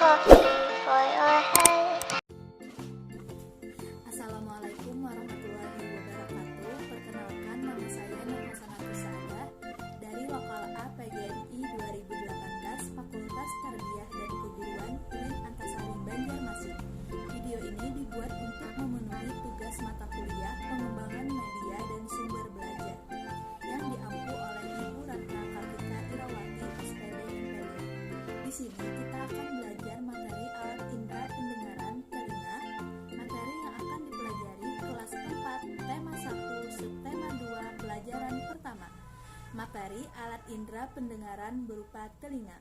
coffee for your head. Assalamualaikum warahmatullahi wabarakatuh. Perkenalkan, nama saya Nur Hasanati Saadah dari Lokal A PGMI 2018 Fakultas Tarbiyah dan Keguruan UIN Antasari Banjarmasin. Video ini dibuat untuk memenuhi tugas mata kuliah Pengembangan Media dan Sumber Belajar yang diampu oleh Ibu Ratna Kartika Irawati, SPD MPD. Di sini kita akan belajar materi alat indera pendengaran telinga, materi yang akan dipelajari kelas 4, tema 1, subtema 2, pelajaran pertama. Materi alat indera pendengaran berupa telinga.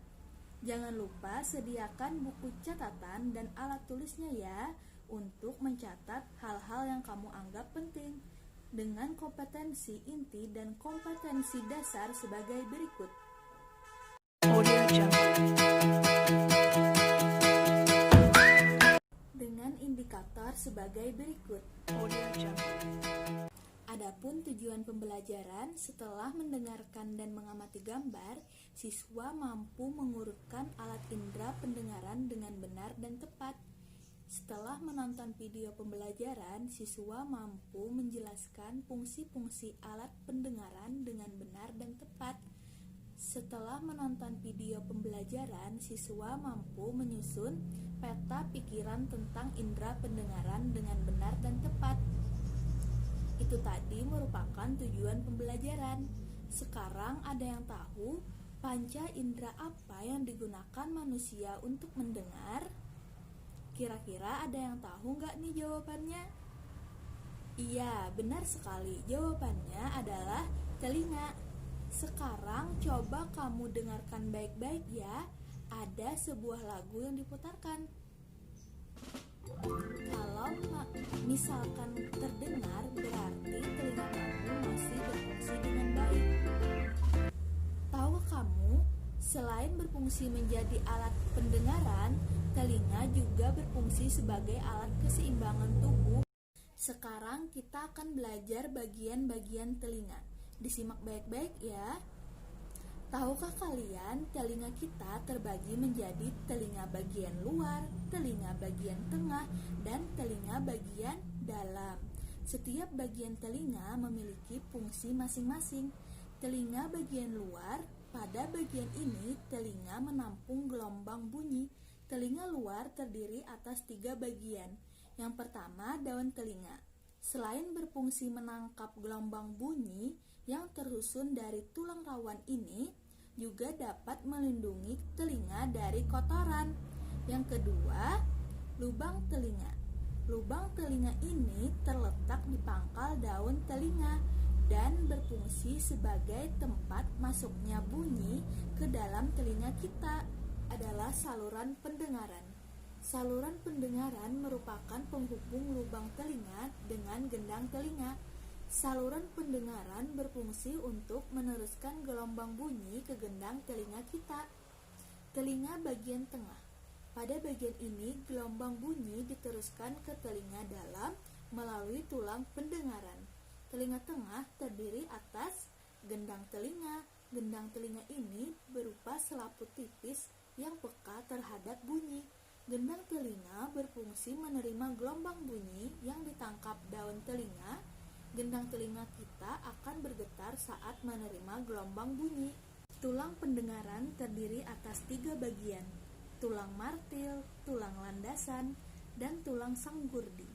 Jangan lupa sediakan buku catatan dan alat tulisnya ya, untuk mencatat hal-hal yang kamu anggap penting dengan kompetensi inti dan kompetensi dasar sebagai berikut. Dengan indikator sebagai berikut. Adapun tujuan pembelajaran, setelah mendengarkan dan mengamati gambar, siswa mampu mengurutkan alat indera pendengaran dengan benar dan tepat. Setelah menonton video pembelajaran, siswa mampu menjelaskan fungsi-fungsi alat pendengaran dengan benar dan tepat. Setelah menonton video pembelajaran, siswa mampu menyusun peta pikiran tentang indera pendengaran dengan benar dan tepat. Itu tadi merupakan tujuan pembelajaran. Sekarang ada yang tahu panca indera apa yang digunakan manusia untuk mendengar? Kira-kira ada yang tahu nggak nih jawabannya? Iya, benar sekali. Jawabannya adalah telinga. Sekarang coba kamu dengarkan baik-baik ya. Ada sebuah lagu yang diputarkan. Kalau misalkan terdengar, berarti telinga kamu masih berfungsi dengan baik. Tahukah kamu, selain berfungsi menjadi alat pendengaran, telinga juga berfungsi sebagai alat keseimbangan tubuh. Sekarang kita akan belajar bagian-bagian telinga. Disimak baik-baik ya. Tahukah kalian, telinga kita terbagi menjadi telinga bagian luar, telinga bagian tengah, dan telinga bagian dalam. Setiap bagian telinga memiliki fungsi masing-masing. Telinga bagian luar, pada bagian ini telinga menampung gelombang bunyi. Telinga luar terdiri atas 3 bagian. Yang pertama, daun telinga. Selain berfungsi menangkap gelombang bunyi yang tersusun dari tulang rawan ini, juga dapat melindungi telinga dari kotoran. Yang kedua, lubang telinga. Lubang telinga ini terletak di pangkal daun telinga dan berfungsi sebagai tempat masuknya bunyi ke dalam telinga kita. Adalah saluran pendengaran. Saluran pendengaran merupakan penghubung lubang telinga dengan gendang telinga. Saluran pendengaran berfungsi untuk meneruskan gelombang bunyi ke gendang telinga kita. Telinga bagian tengah. Pada bagian ini, gelombang bunyi diteruskan ke telinga dalam melalui tulang pendengaran. Telinga tengah terdiri atas gendang telinga. Gendang telinga ini berupa selaput tipis yang peka terhadap bunyi. Gendang telinga berfungsi menerima gelombang bunyi yang ditangkap daun telinga. Gendang telinga kita akan bergetar saat menerima gelombang bunyi. Tulang pendengaran terdiri atas 3 bagian: tulang martil, tulang landasan, dan tulang sanggurdi.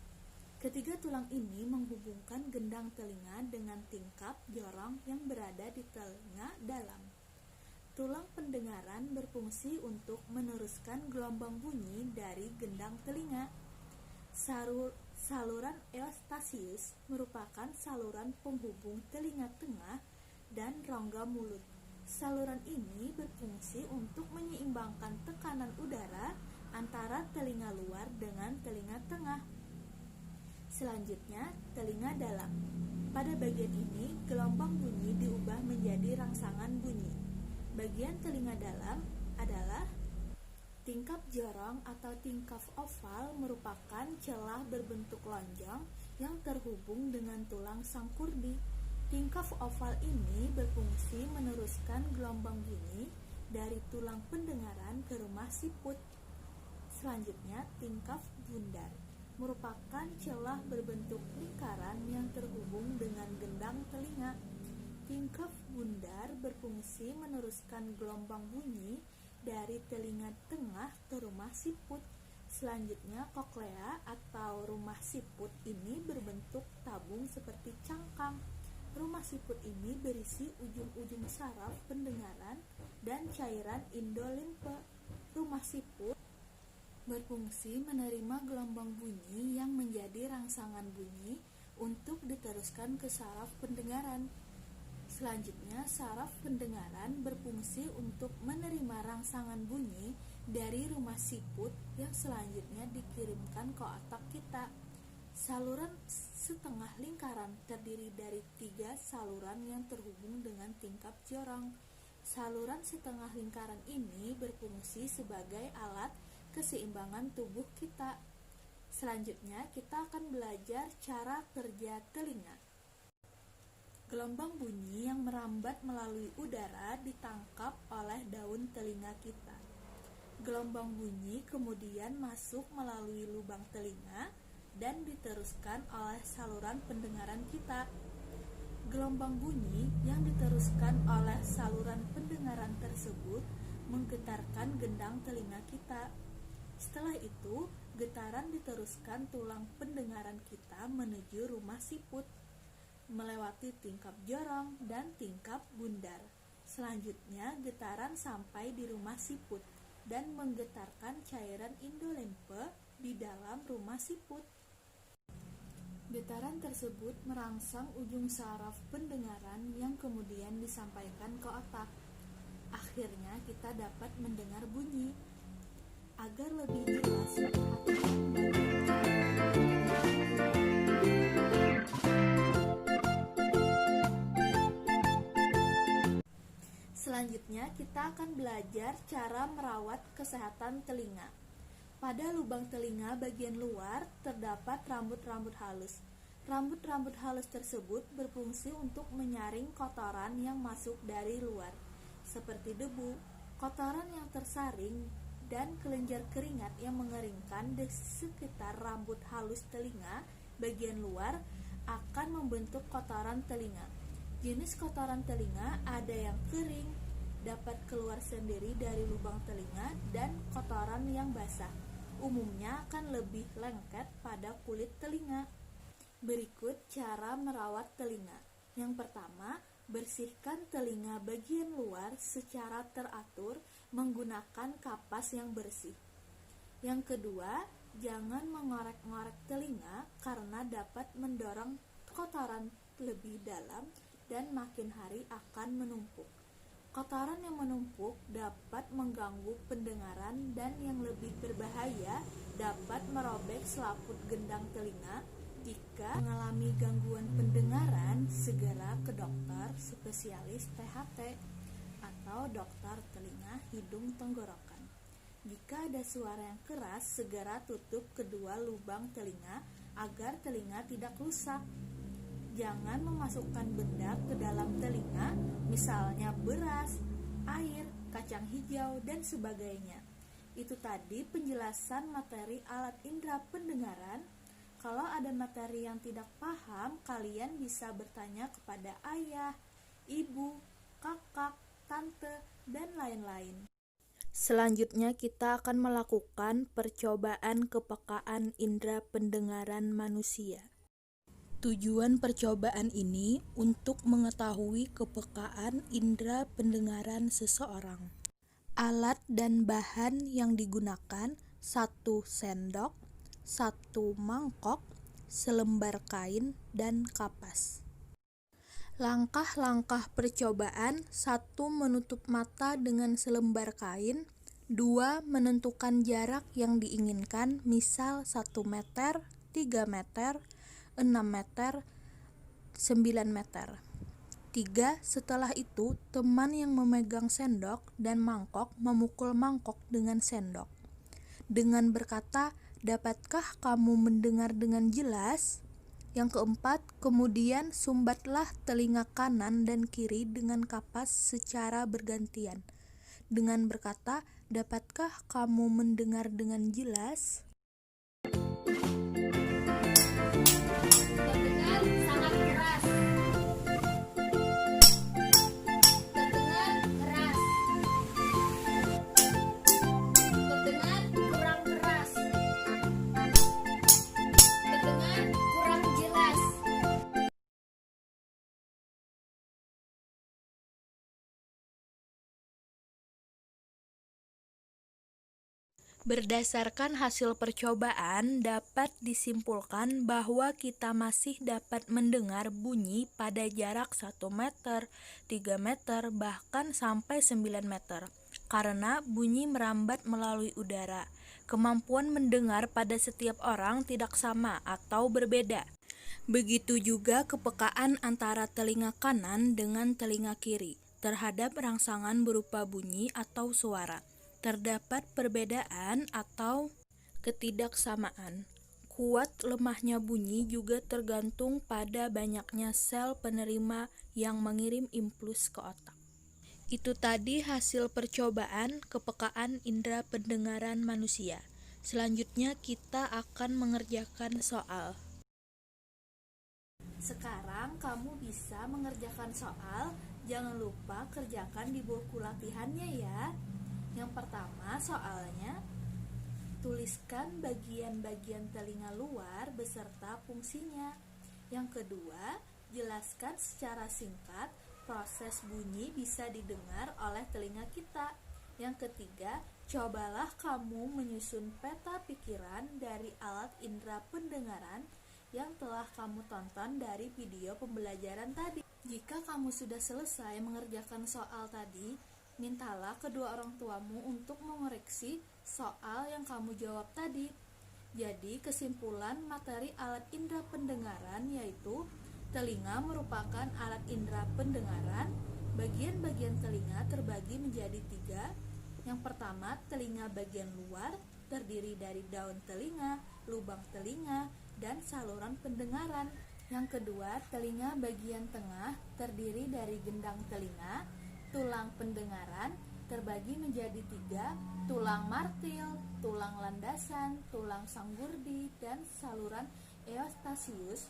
Ketiga tulang ini menghubungkan gendang telinga dengan tingkap jorong yang berada di telinga dalam. Tulang pendengaran berfungsi untuk meneruskan gelombang bunyi dari gendang telinga. Saluran eustasius merupakan saluran penghubung telinga tengah dan rongga mulut. Saluran ini berfungsi untuk menyeimbangkan tekanan udara antara telinga luar dengan telinga tengah. Selanjutnya, telinga dalam. Pada bagian ini, gelombang bunyi diubah menjadi rangsangan bunyi. Bagian telinga dalam adalah tingkap jorong atau tingkap oval, merupakan celah berbentuk lonjong yang terhubung dengan tulang sangkurdi. Tingkap oval ini berfungsi meneruskan gelombang bunyi dari tulang pendengaran ke rumah siput. Selanjutnya, tingkap bundar merupakan celah berbentuk lingkaran yang terhubung dengan gendang telinga. Tingkap bundar berfungsi meneruskan gelombang bunyi dari telinga tengah ke rumah siput. Selanjutnya, koklea atau rumah siput ini berbentuk tabung seperti cangkang. Rumah siput ini berisi ujung-ujung saraf pendengaran dan cairan endolimfe. Rumah siput berfungsi menerima gelombang bunyi yang menjadi rangsangan bunyi untuk diteruskan ke saraf pendengaran. Selanjutnya, saraf pendengaran berfungsi untuk menerima rangsangan bunyi dari rumah siput yang selanjutnya dikirimkan ke otak kita. Saluran setengah lingkaran terdiri dari 3 saluran yang terhubung dengan tingkap jorong. Saluran setengah lingkaran ini berfungsi sebagai alat keseimbangan tubuh kita. Selanjutnya, kita akan belajar cara kerja telinga. Gelombang bunyi yang merambat melalui udara ditangkap oleh daun telinga kita. Gelombang bunyi kemudian masuk melalui lubang telinga dan diteruskan oleh saluran pendengaran kita. Gelombang bunyi yang diteruskan oleh saluran pendengaran tersebut menggetarkan gendang telinga kita. Setelah itu, getaran diteruskan tulang pendengaran kita menuju rumah siput, melewati tingkap jorong dan tingkap bundar. Selanjutnya, getaran sampai di rumah siput dan menggetarkan cairan endolimfe di dalam rumah siput. Getaran tersebut merangsang ujung saraf pendengaran yang kemudian disampaikan ke otak. Akhirnya, kita dapat mendengar bunyi. Agar lebih jelas, selanjutnya kita akan belajar cara merawat kesehatan telinga. Pada lubang telinga bagian luar terdapat rambut-rambut halus. Rambut-rambut halus tersebut berfungsi untuk menyaring kotoran yang masuk dari luar, seperti debu, kotoran yang tersaring, dan kelenjar keringat yang mengeringkan di sekitar rambut halus telinga bagian luar akan membentuk kotoran telinga. Jenis kotoran telinga ada yang kering, dapat keluar sendiri dari lubang telinga, dan kotoran yang basah, umumnya akan lebih lengket pada kulit telinga. Berikut cara merawat telinga. Yang pertama, bersihkan telinga bagian luar secara teratur menggunakan kapas yang bersih. Yang kedua, jangan mengorek-ngorek telinga karena dapat mendorong kotoran lebih dalam dan makin hari akan menumpuk. Kotoran yang menumpuk dapat mengganggu pendengaran dan yang lebih berbahaya dapat merobek selaput gendang telinga. Jika mengalami gangguan pendengaran, segera ke dokter spesialis THT atau dokter telinga hidung tenggorokan. Jika ada suara yang keras, segera tutup kedua lubang telinga agar telinga tidak rusak. Jangan memasukkan benda ke dalam telinga, misalnya beras, air, kacang hijau, dan sebagainya. Itu tadi penjelasan materi alat indera pendengaran. Kalau ada materi yang tidak paham, kalian bisa bertanya kepada ayah, ibu, kakak, tante, dan lain-lain. Selanjutnya kita akan melakukan percobaan kepekaan indera pendengaran manusia. Tujuan percobaan ini untuk mengetahui kepekaan indera pendengaran seseorang. Alat dan bahan yang digunakan: 1 sendok, 1 mangkok, selembar kain, dan kapas. Langkah-langkah percobaan: 1 menutup mata dengan selembar kain, 2 menentukan jarak yang diinginkan, misal 1 meter, 3 meter, 6 meter, 9 meter. 3. Setelah itu, teman yang memegang sendok dan mangkok memukul mangkok dengan sendok dengan berkata, "Dapatkah kamu mendengar dengan jelas?" Yang keempat, kemudian sumbatlah telinga kanan dan kiri dengan kapas secara bergantian dengan berkata, Dapatkah kamu mendengar dengan jelas? Terdengar sangat keras. Terdengar keras. Terdengar kurang keras. Terdengar kurang jelas. Berdasarkan hasil percobaan, dapat disimpulkan bahwa kita masih dapat mendengar bunyi pada jarak 1 meter, 3 meter, bahkan sampai 9 meter. Karena bunyi merambat melalui udara, kemampuan mendengar pada setiap orang tidak sama atau berbeda. Begitu juga kepekaan antara telinga kanan dengan telinga kiri terhadap rangsangan berupa bunyi atau suara. Terdapat perbedaan atau ketidaksamaan. Kuat lemahnya bunyi juga tergantung pada banyaknya sel penerima yang mengirim impuls ke otak. Itu tadi hasil percobaan kepekaan indera pendengaran manusia. Selanjutnya kita akan mengerjakan soal. Sekarang kamu bisa mengerjakan soal. Jangan lupa kerjakan di buku latihannya ya. Yang pertama soalnya, tuliskan bagian-bagian telinga luar beserta fungsinya. Yang kedua, jelaskan secara singkat proses bunyi bisa didengar oleh telinga kita. Yang ketiga, cobalah kamu menyusun peta pikiran dari alat indera pendengaran yang telah kamu tonton dari video pembelajaran tadi. Jika kamu sudah selesai mengerjakan soal tadi, mintalah kedua orang tuamu untuk mengoreksi soal yang kamu jawab tadi. Jadi kesimpulan materi alat indera pendengaran yaitu telinga merupakan alat indera pendengaran. Bagian-bagian telinga terbagi menjadi 3. Yang pertama, telinga bagian luar terdiri dari daun telinga, lubang telinga, dan saluran pendengaran. Yang kedua, telinga bagian tengah terdiri dari gendang telinga, tulang pendengaran terbagi menjadi 3, tulang martil, tulang landasan, tulang sanggurdi, dan saluran eustasius.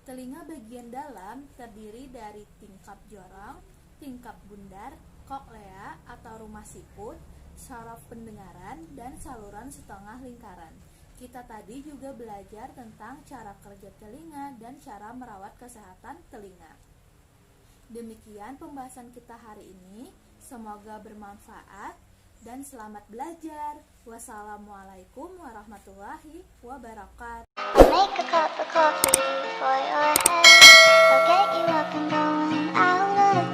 Telinga bagian dalam terdiri dari tingkap jorong, tingkap bundar, koklea atau rumah siput, saraf pendengaran, dan saluran setengah lingkaran. Kita tadi juga belajar tentang cara kerja telinga dan cara merawat kesehatan telinga. Demikian pembahasan kita hari ini. Semoga bermanfaat dan selamat belajar. Wassalamualaikum warahmatullahi wabarakatuh. I'll make a cup of coffee for your